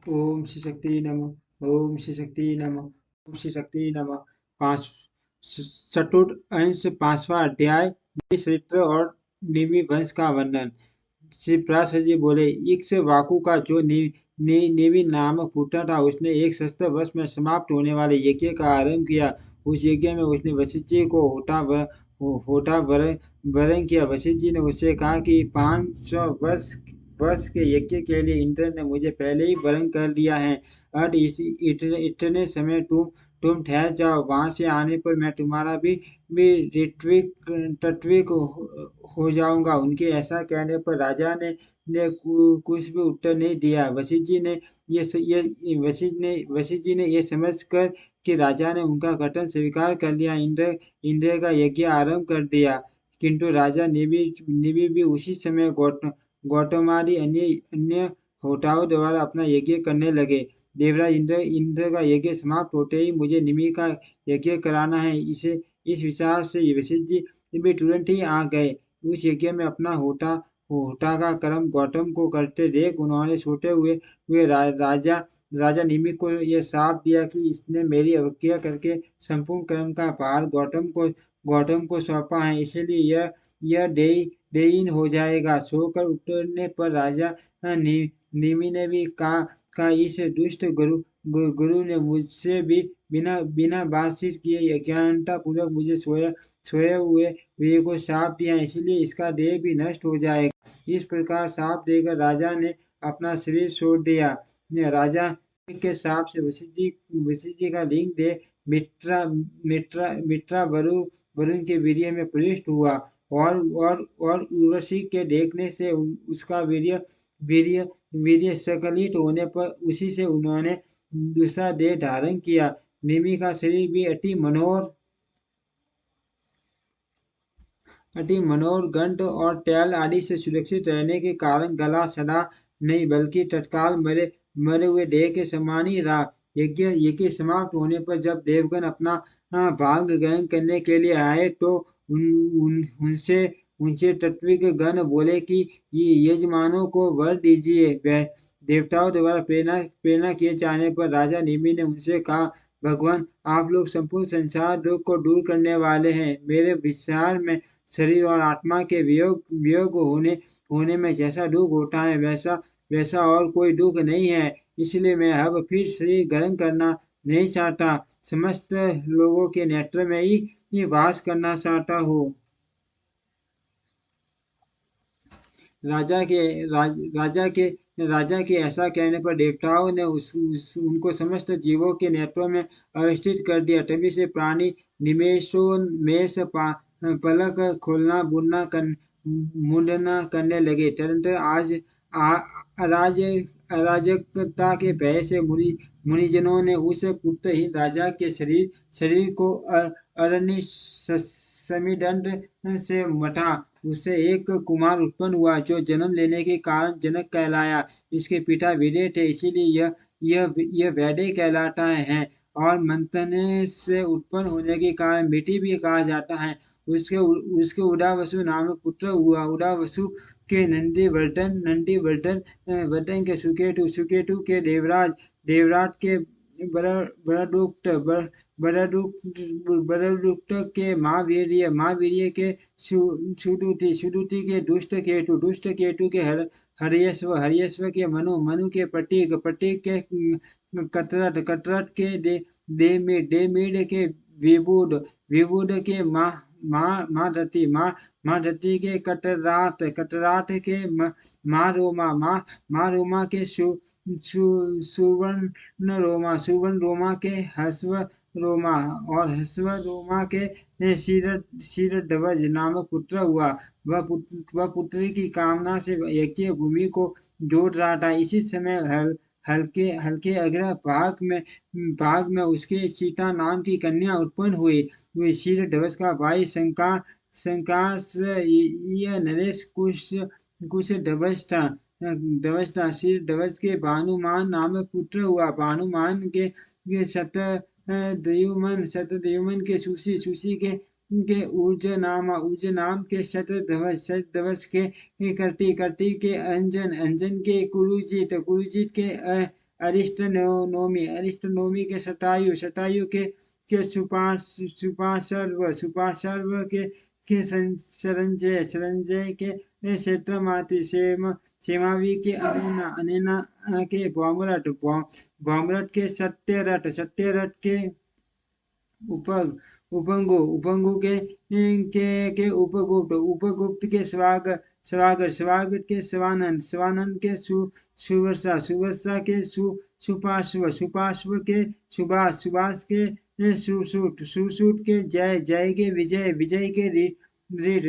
ओम श्री शक्ति नमः। ओम श्री शक्ति नमः। ओम श्री शक्ति नमः। पांच चतुर्थ अंश, पांचवा अध्याय, निमिषऋत्र और निमि वंश का वर्णन। श्री प्रसाद जी बोले, इक्ष वाकु का जो निमि नामक पुत्र था, उसने एक सहस्त्र वर्ष में समाप्त होने वाले यज्ञ का आरंभ किया। उस यज्ञ में उसने वशिष्ठ जी को होठा वरण किया। वशिष्ठ जी ने उससे कहा कि 500 वर्ष वर्ष के यज्ञ के लिए इंद्र ने मुझे पहले ही वरण कर लिया है। अत इतने समय तुम ठहर जाओ। वहां से आने पर मैं तुम्हारा भी ऋत्विक तत्विक हो जाऊंगा। उनके ऐसा कहने पर राजा ने कुछ भी उत्तर नहीं दिया। वशिष्ठ जी ने वशिष्ठ जी ने ये समझकर कि राजा ने उनका कथन स्वीकार कर लिया, इंद्र का यज्ञ आरंभ कर दिया। किंतु राजा निवि भी उसी समय गौतमादि अन्य अन्य होताओं द्वारा अपना यज्ञ करने लगे। देवराज इंद्र का यज्ञ समाप्त होते ही मुझे निमि का यज्ञ कराना है। इस विचार से वशिष्ठ जी भी तुरंत ही आ गए। उस यज्ञ में अपना होता का कर्म गौतम को करते देख उन्होंने सोते हुए राजा निमि को यह शाप दिया कि इसने मेरी अवज्ञा करके संपूर्ण कर्म का भार गौतम को सौंपा है, इसलिए यह देयहीन हो जाएगा। सोकर उठने पर राजा निमि ने भी कहा इस दुष्ट गुरु ने मुझसे भी बिना बिना बातचीत किए अज्ञानता पूर्वक मुझे सोए हुए वे को शाप दिया, इसलिए इसका देह भी नष्ट हो जाएगा। इस प्रकार शाप देकर राजा ने अपना शरीर छोड़ दिया। राजा के शाप से वशिष्ठ जी का लिंग देह मित्रा वरुण के वीर्य में प्रविष्ट हुआ और उर्वशी के देखने से उसका वीर्य वीर्य वीर्य संकलित होने पर उसी से उन्होंने दूसरा देह धारण किया। निमि का शरीर भी अति मनोहर गंध और तैल आदि से सुरक्षित रहने के कारण गला सड़ा नहीं, बल्कि तत्काल मरे हुए देह के समान ही रहा। यज्ञ समाप्त होने पर जब देवगण अपना भाग ग्रहण करने के लिए आए तो उनसे उनसे तत्विक गण बोले कि यजमानों को वर दीजिए। देवताओं द्वारा प्रेरणा किए जाने पर राजा निमि ने उनसे कहा, भगवान, आप लोग संपूर्ण संसार दुख को दूर करने वाले हैं। मेरे विचार में शरीर और आत्मा के वियोग होने में जैसा दुख होता है, वैसा और कोई दुख नहीं है। इसलिए मैं अब फिर शरीर ग्रहण करना नहीं चाहता, समस्त लोगों के नेत्र में ही वास करना चाहता हूँ। राजा के राजा के ऐसा कहने पर देवताओं ने उनको समस्त जीवों के नेत्रों में अवस्थित कर दिया। तभी से प्राणी निमेषोन्मेष पलक खोलना मुंडना करने लगे। तदनंतर अराजकता के भय से मुनिजनों ने उस पुत्रहीन राजा के शरीर को अरण्य समीदंड से मथा। उससे एक कुमार उत्पन्न हुआ जो जन्म लेने के कारण जनक कहलाया। इसके पिता विदेह थे, इसीलिए यह वैदेह कहलाता है और मंथन से उत्पन्न होने के कारण मिट्टी भी कहा जाता है। उसके उदावसु नाम पुत्र हुआ। उदावसु के नंदी वर्धन के सुकेतु के देवराज के बरदुक्त के महावीर्य के सुदुति के दुष्ट केतु के हरियश्व के मनु के प्रतीक के कतरत के देमीड के विबुद के माँ धरती के कटरात के माँ रोमा के सुवर्ण रोमा के हस्व रोमा और हस्व रोमा के शीरध्वज नामक पुत्र हुआ। वह पुत्री की कामना से यज्ञ भूमि को जोड़ रहा था। इसी समय हल्के अग्र भाग में उसके सीता नाम की कन्या उत्पन्न हुई। शीरध्वज का भाई शंकास यह नरेश कुश ध्वज था। शीरध्वज के भानुमान नामक पुत्र हुआ। भानुमान के शतद्युमन के सुशी के ऊर्ज नाम के शतध्वज के करती के अंजन के कुरुजित के अरिष्टनोमी के शतायु के सुपार्श्व के संजय के क्षेत्रमाति सेमावी के अनेना के भौमरट के सत्यरट के उपंगु के उपगुप्त के स्वागत के स्वानंद के सुवर्षा के सुपार्श्व के सुभाष के सुसूट के जय के विजय के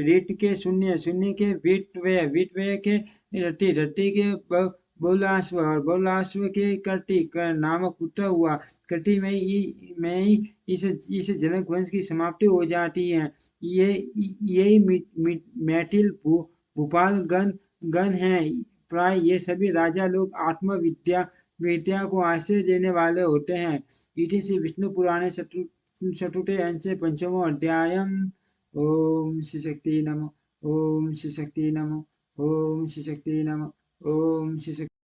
रीट के शून्य के विटव्य के रट्टी के बहुलाश्व के कटी नामक पुत्र हुआ। कटी में ही इस जनक वंश की समाप्ति हो जाती है। यही मैथिल भूपाल गण है। प्राय ये सभी राजा लोग विद्या को आश्रय देने वाले होते हैं। इति से विष्णु पुराणे चतुर्थे अंशे पंचमो अध्यायम। ओम श्री शक्ति नमः। ओम श्री शक्ति नमः। ओम श्री शक्ति नमः। ओम श्री शक्ति